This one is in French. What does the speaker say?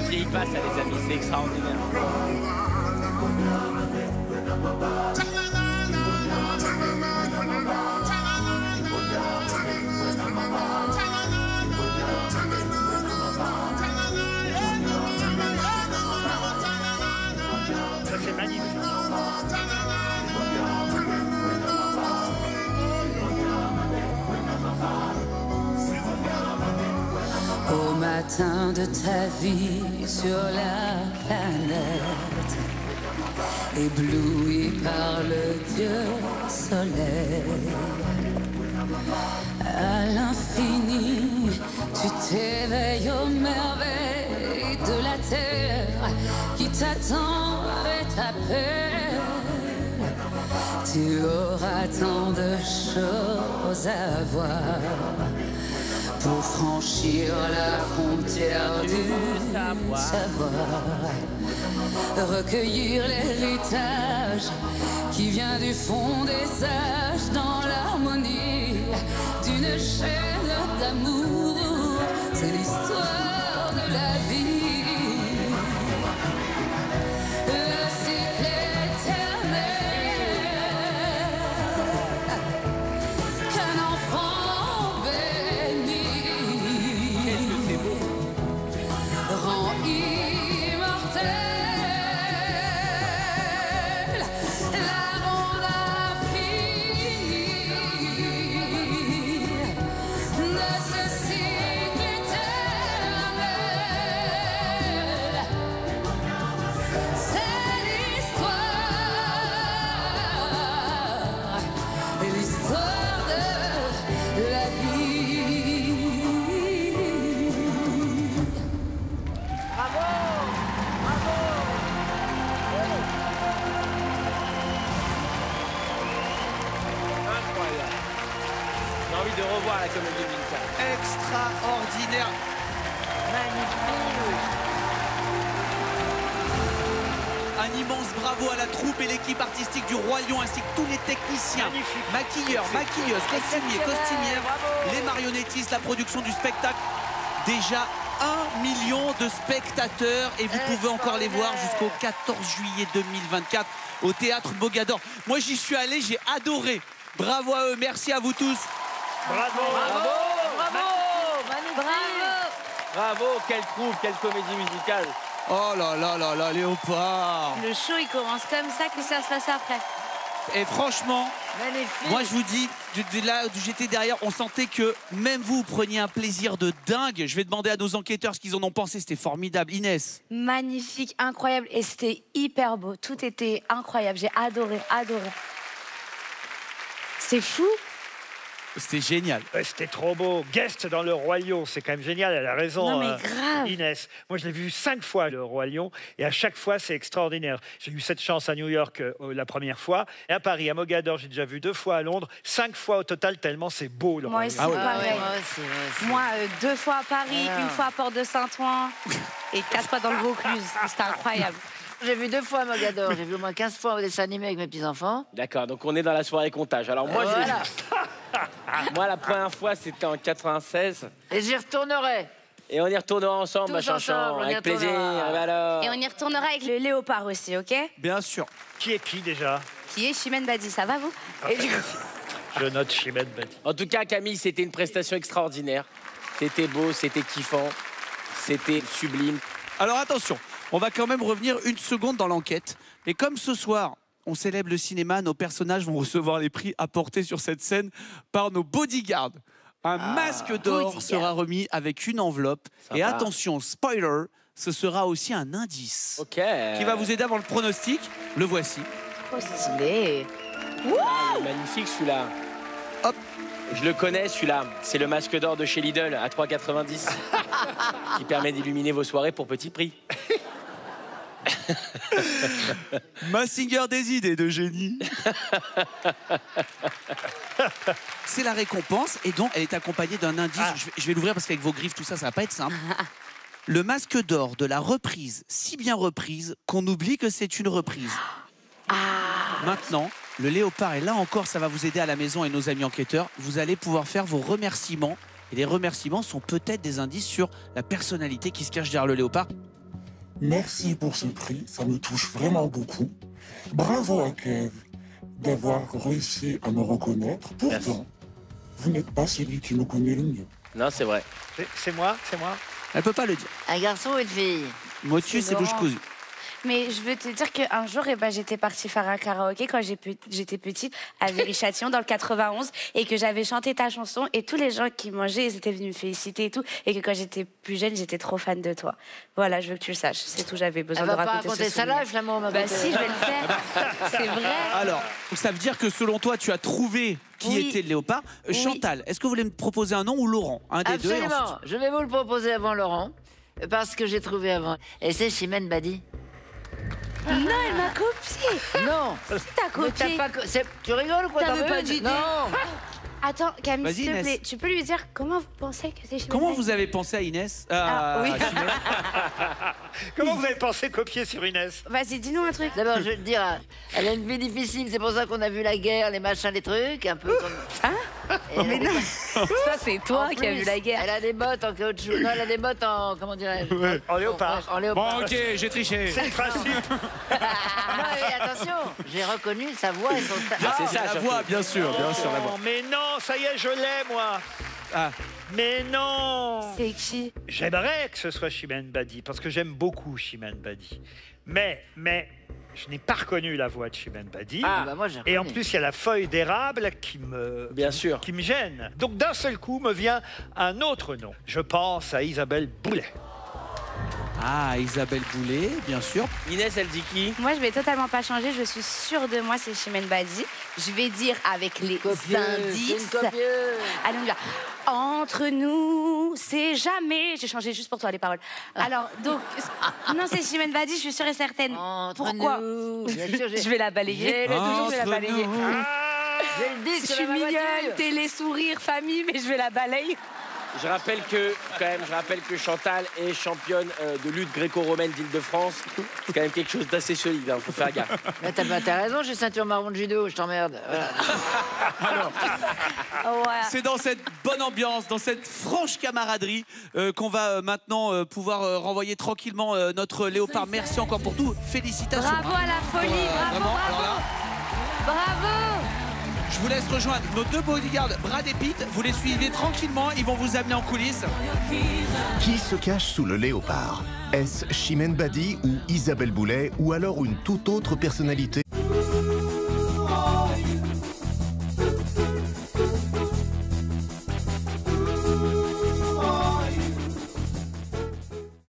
vieillit pas, ça, les amis, c'est extraordinaire. Ça, c'est magnifique. Au matin de ta vie sur la planète, ébloui par le Dieu soleil, à l'infini, tu t'éveilles aux merveilles de la terre qui t'attend et t'appelle. Tu auras tant de choses à voir pour franchir la frontière du savoir, recueillir l'héritage qui vient du fond des sages dans l'harmonie d'une chaîne d'amour. C'est l'histoire de la vie, le cycle éternel qu'un enfant béni rend immortel, la ronde infinie de ce cycle éternel. C'est l'histoire de la vie. Incroyable. J'ai envie de revoir la comédie musicale. Extraordinaire. Un immense bravo à la troupe et l'équipe artistique du Roi Lion ainsi que tous les techniciens, Magnifique. maquilleurs, maquilleuses, costumiers, costumières, les marionnettistes, la production du spectacle. Déjà 1 million de spectateurs et vous pouvez encore les voir jusqu'au 14 juillet 2024 au Théâtre Mogador. Moi j'y suis allé, j'ai adoré. Bravo à eux, merci à vous tous. Bravo. Bravo, quelle troupe, quelle comédie musicale. Oh là là là là, Léopard. Le show, il commence comme ça, que ça se passe après. Et franchement, Magnifique. moi je vous dis, de là où j'étais derrière, on sentait que même vous preniez un plaisir de dingue. Je vais demander à nos enquêteurs ce qu'ils en ont pensé, c'était formidable. Inès. Magnifique, incroyable. Et c'était hyper beau. Tout était incroyable. J'ai adoré. C'est fou. C'était génial. Ouais, c'était trop beau. Guest dans le Roi Lion, c'est quand même génial. Elle a raison, Non, mais grave. Inès. Moi, je l'ai vu 5 fois, le Roi Lion, et à chaque fois, c'est extraordinaire. J'ai eu cette chance à New York la première fois, et à Paris, à Mogador, j'ai déjà vu 2 fois à Londres, 5 fois au total, tellement c'est beau, le Roi Moi Lion. aussi, pareil. Ouais. Moi, 2 fois à Paris, 1 fois à Porte de Saint-Ouen et 4 fois dans le Vaucluse. C'était incroyable. J'ai vu 2 fois à Mogador, j'ai vu au moins 15 fois au dessin animé avec mes petits-enfants. D'accord, donc on est dans la soirée comptage. Alors moi, Voilà. moi la première fois, c'était en 96. Et j'y retournerai. Et on y retournera ensemble, Tous ma chanson, ensemble, on y avec plaisir. retournera. Ah bah alors. Et on y retournera avec le léopard aussi, ok? Bien sûr. Qui est qui, déjà? Qui est Chimène Badi, ça va vous? Et du coup... Je note Chimène Badi. En tout cas, Camille, c'était une prestation extraordinaire. C'était beau, c'était kiffant, c'était sublime. Alors attention, on va quand même revenir une seconde dans l'enquête. Et comme ce soir, on célèbre le cinéma, nos personnages vont recevoir les prix apportés sur cette scène par nos bodyguards. Un masque d'or bodyguard. sera remis avec une enveloppe. Sympa. Et attention, spoiler, ce sera aussi un indice Ok. qui va vous aider avant le pronostic. Le voici. Trop stylé. Ah, magnifique celui-là. Hop. Je le connais celui-là. C'est le masque d'or de chez Lidl à 3,90 qui permet d'illuminer vos soirées pour petit prix. Massinger des idées de génie. C'est la récompense et donc elle est accompagnée d'un indice. Je vais l'ouvrir parce qu'avec vos griffes, tout ça, ça va pas être simple. Le masque d'or de la reprise, si bien reprise qu'on oublie que c'est une reprise. Maintenant, le léopard est là encore, ça va vous aider à la maison et nos amis enquêteurs. Vous allez pouvoir faire vos remerciements. Et les remerciements sont peut-être des indices sur la personnalité qui se cache derrière le léopard. Merci pour ce prix, ça me touche vraiment beaucoup. Bravo à Kev d'avoir réussi à me reconnaître. Pourtant, vous n'êtes pas celui qui me connaît le mieux. Non, c'est vrai. C'est moi. Elle peut pas le dire. Un garçon ou une fille? Motus, c'est bouche Laurent. cousue. Mais je veux te dire qu'un jour, j'étais partie faire un karaoké quand j'étais petite à Viry-Châtillon dans le 91 et que j'avais chanté ta chanson et tous les gens qui mangeaient, ils étaient venus me féliciter et tout et que quand j'étais plus jeune, j'étais trop fan de toi. Voilà, je veux que tu le saches. C'est tout, j'avais besoin Elle de va pas raconter raconter ce ça souvenir. live, l'amour, ma Bah beauté. si, je vais le faire. C'est vrai. Alors, ça veut dire que selon toi, tu as trouvé qui Oui. était le léopard. Oui. Chantal, est-ce que vous voulez me proposer un nom ou Laurent? Un des deux. Et Absolument. ensuite... Je vais vous le proposer avant Laurent, parce que j'ai trouvé avant. Et c'est Chimène Badi. Non, elle m'a copié. Non. Si t'as Mais t'as copié. pas tu rigoles ou quoi? T'avais t'en veux pas une? d'idée. Non. Attends, Camille, Vas-y, s'il te Inès. plaît, tu peux lui dire comment vous pensez que c'est chez Comment Chimène vous avez pensé à Inès? Ah, oui. à Chimène Comment vous avez pensé copier sur Inès? Vas-y, dis-nous un truc. D'abord, je vais te dire, elle a une vie difficile, c'est pour ça qu'on a vu la guerre, les machins, les trucs, un peu comme. Et Mais non, ça c'est toi en qui as plus, vu la guerre. Elle a des bottes en caoutchouc. Non, elle a des bottes en. Comment dirais-je? En léopard. En léopard. Bon, ok, j'ai triché. C'est le principe. Non, mais attention, j'ai reconnu sa voix et son. c'est ça, la surtout. voix, bien sûr, la voix. Non, mais non, ça y est, je l'ai, moi. Ah. Mais non. C'est qui? J'aimerais que ce soit Chimène Badi, parce que j'aime beaucoup Chimène Badi. Mais, je n'ai pas reconnu la voix de Chimène Badi. Ah, bah moi, j'ai Et en reconnu. plus, il y a la feuille d'érable Bien sûr. qui me gêne. Donc d'un seul coup me vient un autre nom. Je pense à Isabelle Boulet. Ah, Isabelle Boulet, bien sûr. Inès, elle dit qui? Moi, je vais totalement pas changer. Je suis sûre de moi, c'est Chimène Badi. Je vais dire avec les C'est indices. une copieuse. Allez, on y va. Entre nous, c'est jamais. J'ai changé juste pour toi les paroles. Alors, donc, non, c'est Chimène Badi, je suis sûre et certaine. Entre Pourquoi nous. Bien sûr, Je vais la balayer. J'ai Toujours, je vais la Entre balayer. nous. J'ai le disque Je suis dans ma mignonne, voiture. télé, sourire, famille, mais je vais la balayer. Je rappelle que Chantal est championne de lutte gréco-romaine d'Île-de-France. C'est quand même quelque chose d'assez solide, hein, faut faire gaffe. Mais t'as raison, j'ai ceinture marron de judo, je t'emmerde. Voilà. Ouais. C'est dans cette bonne ambiance, dans cette franche camaraderie qu'on va maintenant pouvoir renvoyer tranquillement notre léopard. Merci encore pour tout. Félicitations. Bravo à la folie, bravo, vraiment, alors là, bravo. je vous laisse rejoindre nos deux bodyguards, Brad et Pete. Vous les suivez tranquillement, ils vont vous amener en coulisses. Qui se cache sous le léopard? Est-ce Chimène Badi ou Isabelle Boulet ou alors une toute autre personnalité?